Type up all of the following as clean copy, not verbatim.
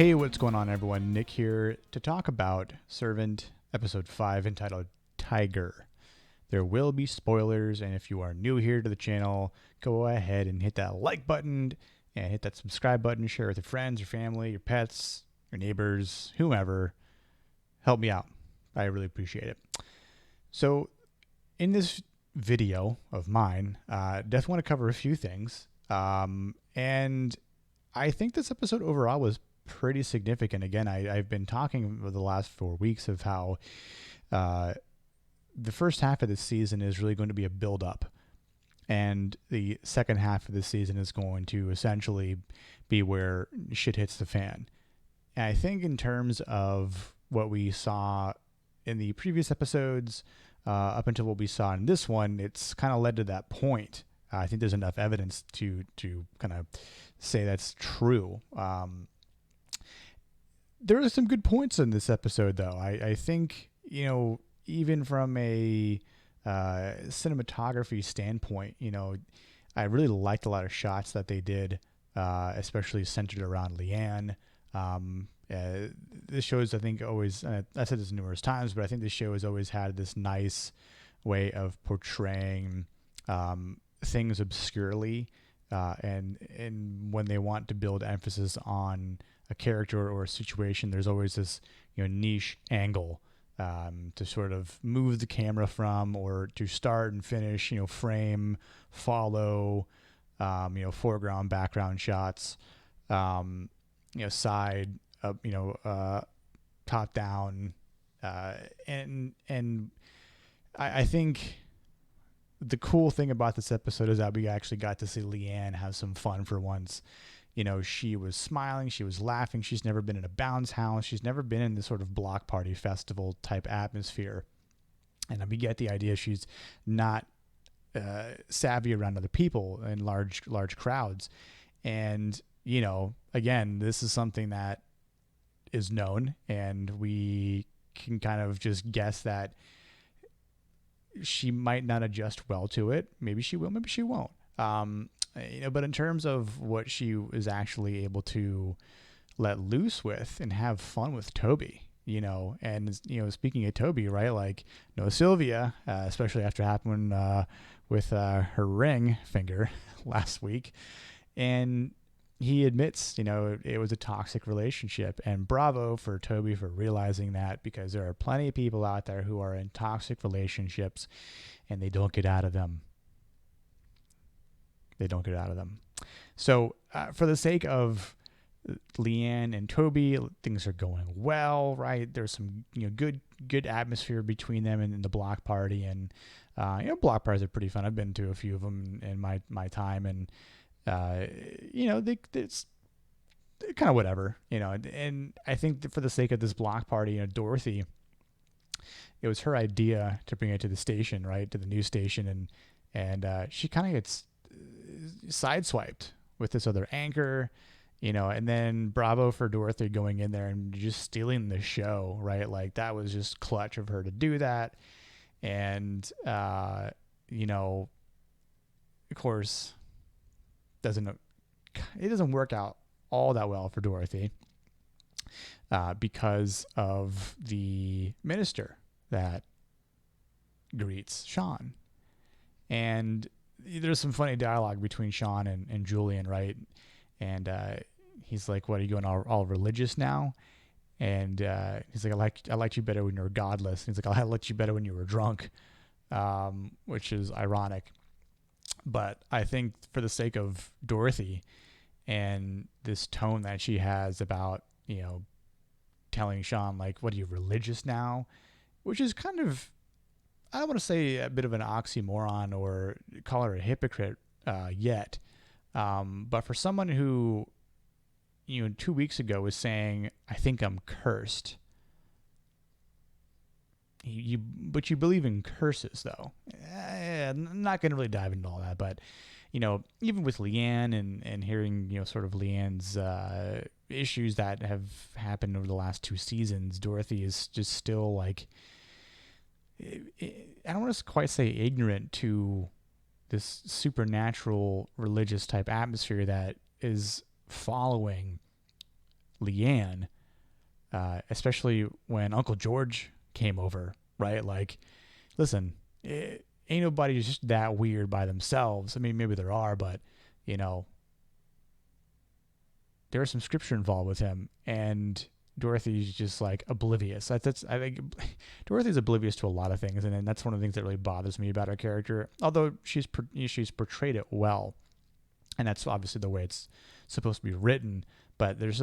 Hey, what's going on, everyone? Nick here to talk about Servant Episode 5 entitled Tiger. There will be spoilers, and if you are new here to the channel, go ahead and hit that like button and hit that subscribe button. Share with your friends, your family, your pets, your neighbors, whomever. Help me out. I really appreciate it. So, in this video of mine, definitely want to cover a few things. And I think this episode overall was pretty significant. Again, I've been talking over the last 4 weeks of how the first half of the season is really going to be a build-up, and the second half of the season is going to essentially be where shit hits the fan. And I think in terms of what we saw in the previous episodes, up until what we saw in this one, it's kind of led to that point. I think there's enough evidence to kind of say that's true. There are some good points in this episode, though. I think, even from a cinematography standpoint, I really liked a lot of shots that they did, especially centered around Leanne. This show is, I think, always, I said this numerous times, but I think this show has always had this nice way of portraying things obscurely, and when they want to build emphasis on a character or a situation, there's always this niche angle to sort of move the camera from, or to start and finish, frame, follow, foreground, background shots, side up, top down, and I think the cool thing about this episode is that we actually got to see Leanne have some fun for once. She was smiling, she was laughing. She's never been in a bounce house. She's never been in this sort of block party festival type atmosphere. And we get the idea she's not savvy around other people in large crowds. And, again, this is something that is known, and we can kind of just guess that she might not adjust well to it. Maybe she will, maybe she won't. But in terms of what she is actually able to let loose with and have fun with Toby, and, speaking of Toby, right, like, no Sylvia, especially after happening with her ring finger last week. And he admits, it was a toxic relationship, and bravo for Toby for realizing that, because there are plenty of people out there who are in toxic relationships and they don't get out of them. So for the sake of Leanne and Toby, things are going well, right? There's some good atmosphere between them and the block party, and block parties are pretty fun. I've been to a few of them in my time, and it's kind of whatever, and I think for the sake of this block party, Dorothy, it was her idea to bring it to the station, right, to the news station, and she kind of gets sideswiped with this other anchor, and then bravo for Dorothy going in there and just stealing the show, right? Like, that was just clutch of her to do that. And, of course, it doesn't work out all that well for Dorothy, because of the minister that greets Sean. And there's some funny dialogue between Sean and Julian, right? And he's like, "What, are you going all religious now?" And he's like, "I liked you better when you were godless." And he's like, "I liked you better when you were drunk," which is ironic. But I think for the sake of Dorothy and this tone that she has about, telling Sean, like, "What, are you religious now?" Which is kind of, I don't want to say a bit of an oxymoron or call her a hypocrite yet. But for someone who, 2 weeks ago was saying, "I think I'm cursed." But you believe in curses, though. I'm not going to really dive into all that. But, even with Leanne and hearing, sort of Leanne's issues that have happened over the last 2 seasons, Dorothy is just still like, I don't want to quite say ignorant to this supernatural religious type atmosphere that is following Leanne, especially when Uncle George came over, right? Like, listen, ain't nobody just that weird by themselves. I mean, maybe there are, but, you know, there is some scripture involved with him, and Dorothy's just like oblivious. That's I think Dorothy's oblivious to a lot of things, and that's one of the things that really bothers me about her character. Although she's portrayed it well, and that's obviously the way it's supposed to be written. But there's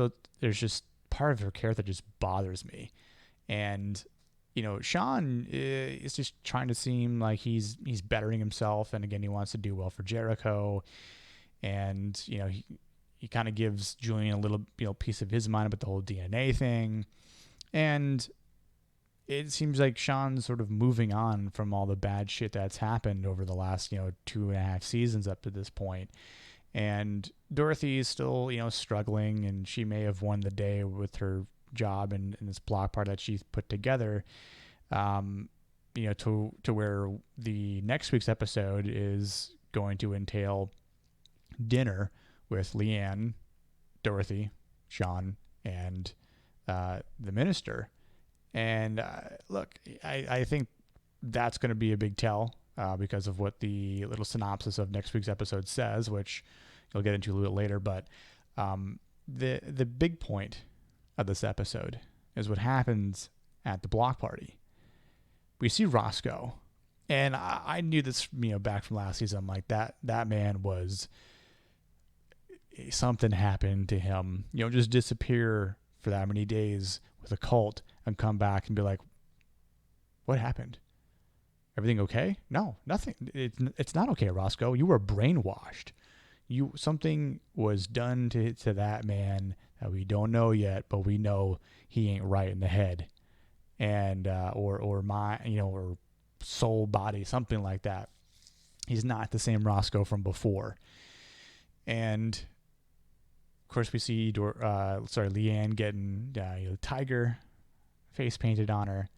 just part of her character that just bothers me, and you know, Sean is just trying to seem like he's bettering himself, and again, he wants to do well for Jericho, and you know, he kind of gives Julian a little, you know, piece of his mind about the whole DNA thing. And it seems like Sean's sort of moving on from all the bad shit that's happened over the last, you know, 2.5 seasons up to this point. And Dorothy is still, you know, struggling, and she may have won the day with her job and this block party that she's put together. You know, to where the next week's episode is going to entail dinner with Leanne, Dorothy, Sean, and the minister. And look, I think that's going to be a big tell because of what the little synopsis of next week's episode says, which you'll get into a little bit later. But the big point of this episode is what happens at the block party. We see Roscoe, and I knew this, you know, back from last season. I'm like, that man was, something happened to him, you know, just disappear for that many days with a cult and come back and be like, what happened? Everything okay? No, nothing. It's not okay, Roscoe. You were brainwashed. Something was done to that man that we don't know yet, but we know he ain't right in the head, and or my, you know, or soul, body, something like that. He's not the same Roscoe from before. And of course, we see Leanne getting tiger face painted on her,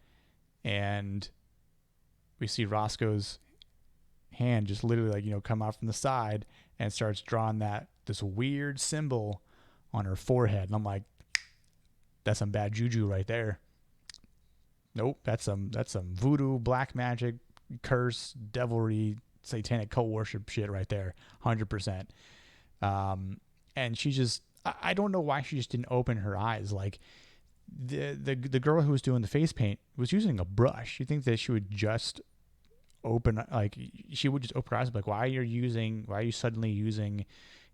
and we see Roscoe's hand just literally, like, you know, come out from the side and starts drawing this weird symbol on her forehead. And I'm like, that's some bad juju right there. Nope, that's some voodoo, black magic, curse, devilry, satanic cult worship shit right there, 100%. And she just, I don't know why she just didn't open her eyes. Like, the girl who was doing the face paint was using a brush. You think that she would just open, like, she would just open her eyes and be like, why are you suddenly using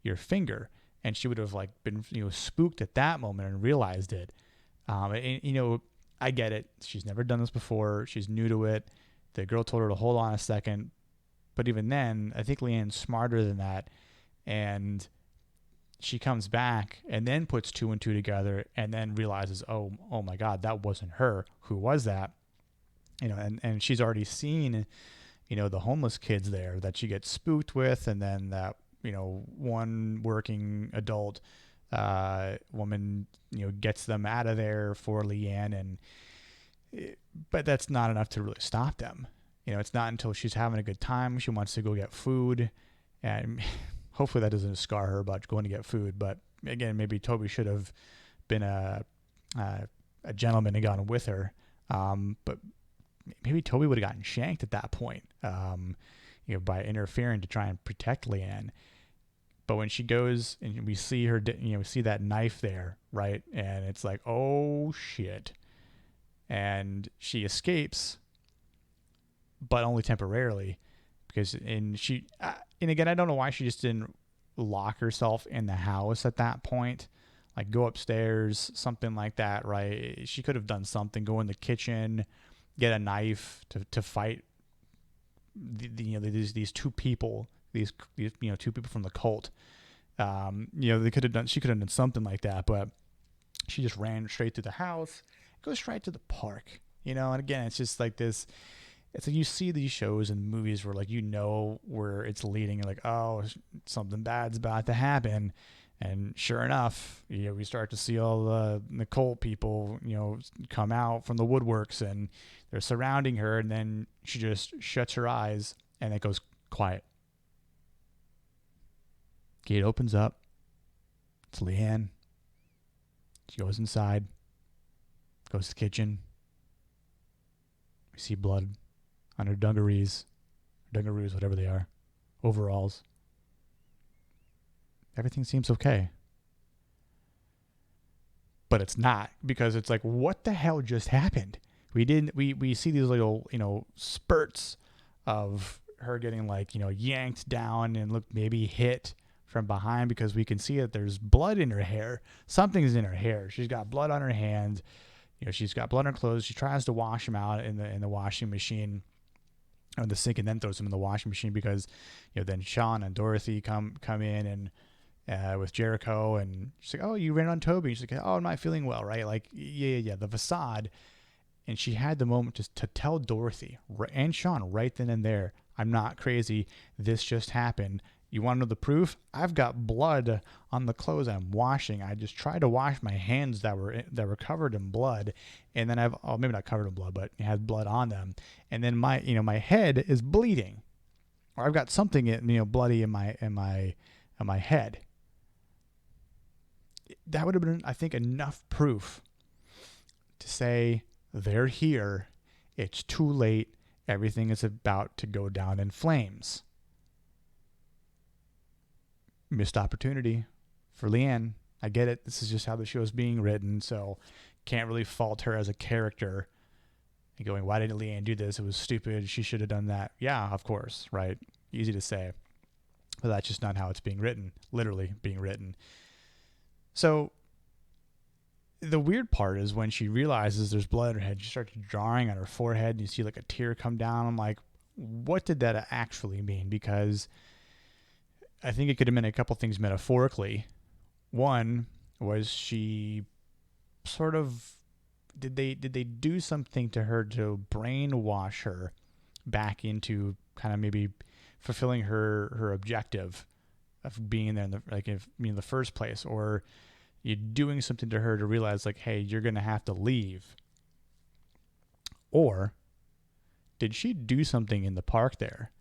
your finger? And she would have, like, been, you know, spooked at that moment and realized it. And, you know, I get it. She's never done this before. She's new to it. The girl told her to hold on a second. But even then, I think Leanne's smarter than that. And she comes back and then puts 2 and 2 together and then realizes, oh my God, that wasn't her. Who was that? You know, and she's already seen, you know, the homeless kids there that she gets spooked with, and then that, you know, one working adult woman, you know, gets them out of there for Leanne, but that's not enough to really stop them. You know, it's not until she's having a good time, she wants to go get food, and hopefully that doesn't scar her about going to get food. But again, maybe Toby should have been a gentleman and gone with her. But maybe Toby would have gotten shanked at that point, you know, by interfering to try and protect Leanne. But when she goes and we see her, you know, we see that knife there, right? And it's like, oh shit. And she escapes, but only temporarily, because and again, I don't know why she just didn't lock herself in the house at that point, like go upstairs, something like that, right? She could have done something, go in the kitchen, get a knife to fight you know, these two people, these you know, two people from the cult. You know, she could have done something like that, but she just ran straight through the house, goes straight to the park, you know. And again, it's just like this. It's like you see these shows and movies where, like, you know where it's leading. You're like, oh, something bad's about to happen. And sure enough, you know, we start to see all the cult people, you know, come out from the woodworks, and they're surrounding her. And then she just shuts her eyes, and it goes quiet. Gate opens up. It's Leanne. She goes inside, goes to the kitchen. We see blood on her dungarees, whatever they are, overalls. Everything seems okay. But it's not, because it's like, what the hell just happened? We see these little, spurts of her getting like, yanked down and look maybe hit from behind, because we can see that there's blood in her hair. Something's in her hair. She's got blood on her hand. She's got blood on her clothes. She tries to wash them out in the washing machine, or the sink, and then throws them in the washing machine, because then Sean and Dorothy come in and with Jericho, and she's like, oh, you ran on Toby. She's like, oh, I'm not feeling well, right? Like, yeah, the facade. And she had the moment just to tell Dorothy and Sean right then and there, I'm not crazy. This just happened. You want to know the proof? I've got blood on the clothes I'm washing. I just tried to wash my hands that were covered in blood, and then maybe not covered in blood, but it had blood on them. And then my head is bleeding, or I've got something bloody in my head. That would have been, I think, enough proof to say, they're here. It's too late. Everything is about to go down in flames. Missed opportunity for Leanne. I get it. This is just how the show is being written, so can't really fault her as a character. And going, why didn't Leanne do this? It was stupid. She should have done that. Yeah, of course, right? Easy to say. But that's just not how it's being written. Literally being written. So the weird part is when she realizes there's blood in her head, she starts drawing on her forehead, and you see like a tear come down. I'm like, what did that actually mean? Because I think it could have meant a couple things metaphorically. One was, she sort of, did they do something to her to brainwash her back into kind of maybe fulfilling her objective of being there in the first place, or you're doing something to her to realize like, hey, you're going to have to leave? Or did she do something in the park there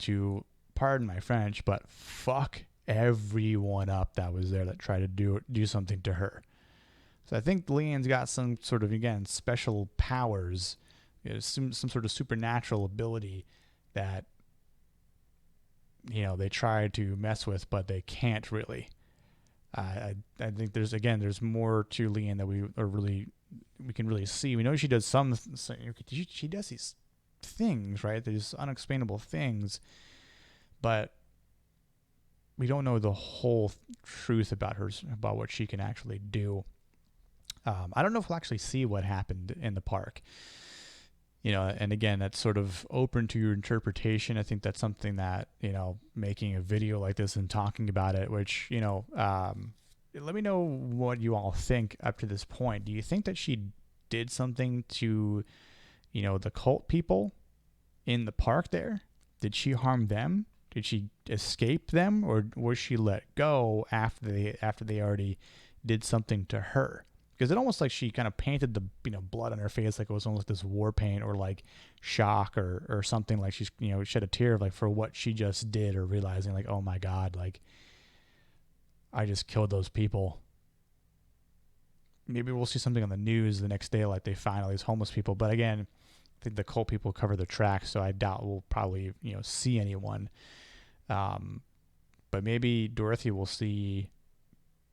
to, pardon my French, but fuck everyone up that was there that tried to do something to her? So I think Leanne's got some sort of, again, special powers, some sort of supernatural ability that they try to mess with, but they can't really. I think there's more to Leanne that we can really see. We know she does she does these things, right? There's unexplainable things, but we don't know the whole truth about what she can actually do. I don't know if we'll actually see what happened in the park. And again, that's sort of open to your interpretation. I think that's something that, making a video like this and talking about it, which, let me know what you all think up to this point. Do you think that she did something to, the cult people in the park there? Did she harm them? Did she escape them? Or was she let go after they already did something to her? Because it almost like she kind of painted the blood on her face like it was almost this war paint, or like shock or something, like she's shed a tear like for what she just did, or realizing like, oh my God, like I just killed those people. Maybe we'll see something on the news the next day like they find all these homeless people. But again, I think the cult people cover the tracks, so I doubt we'll probably see anyone. But maybe Dorothy will see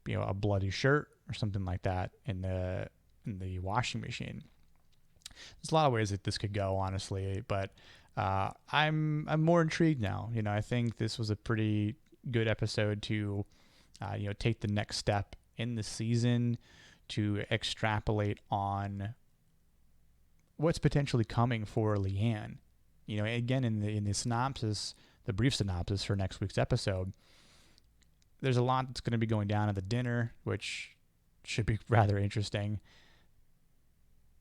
a bloody shirt or something like that in the washing machine. There's a lot of ways that this could go, honestly, but I'm more intrigued now. I think this was a pretty good episode to take the next step in the season, to extrapolate on what's potentially coming for Leanne. Again, in the synopsis, the brief synopsis for next week's episode, there's a lot that's going to be going down at the dinner, which should be rather interesting.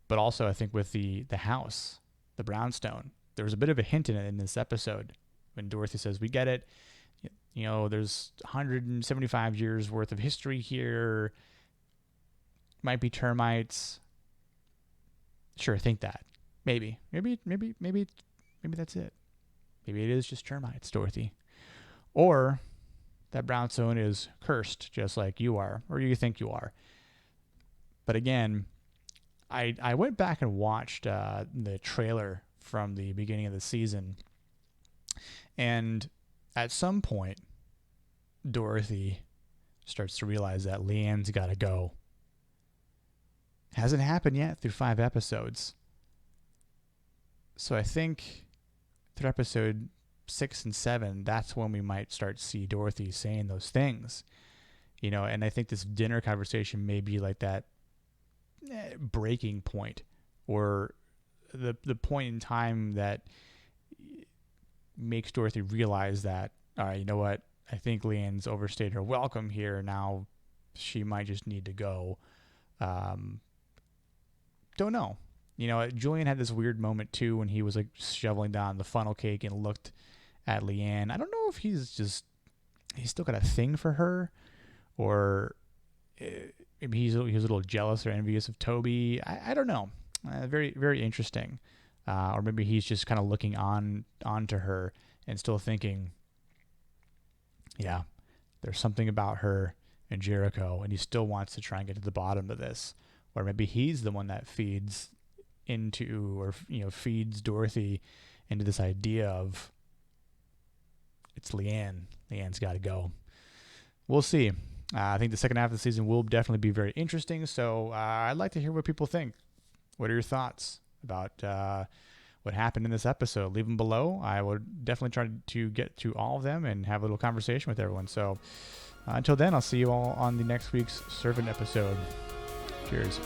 But also, I think with the house, the brownstone, there was a bit of a hint in this episode when Dorothy says, we get it. There's 175 years worth of history here. Might be termites. Sure, think that. Maybe that's it. Maybe it is just termites, Dorothy. Or that brownstone is cursed, just like you are, or you think you are. But again, I went back and watched the trailer from the beginning of the season, and at some point, Dorothy starts to realize that Leanne's got to go. Hasn't happened yet through 5 episodes. So I think through episode 6 and 7, that's when we might start to see Dorothy saying those things. And I think this dinner conversation may be like that breaking point, or the point in time that makes Dorothy realize that, all right, you know what? I think Leanne's overstayed her welcome here. Now she might just need to go. Don't know. Julian had this weird moment too when he was like shoveling down the funnel cake and looked at Leanne. I don't know if he's still got a thing for her, or maybe he's a little jealous or envious of Toby. I don't know. Very, very interesting. Or maybe he's just kind of looking onto her and still thinking, yeah, there's something about her and Jericho, and he still wants to try and get to the bottom of this. Or maybe he's the one that feeds into, or feeds Dorothy into this idea of it's Leanne. Leanne's got to go. We'll see. I think the second half of the season will definitely be very interesting. So I'd like to hear what people think. What are your thoughts about what happened in this episode? Leave them below. I will definitely try to get to all of them and have a little conversation with everyone. So until then, I'll see you all on the next week's Servant episode. Cheers.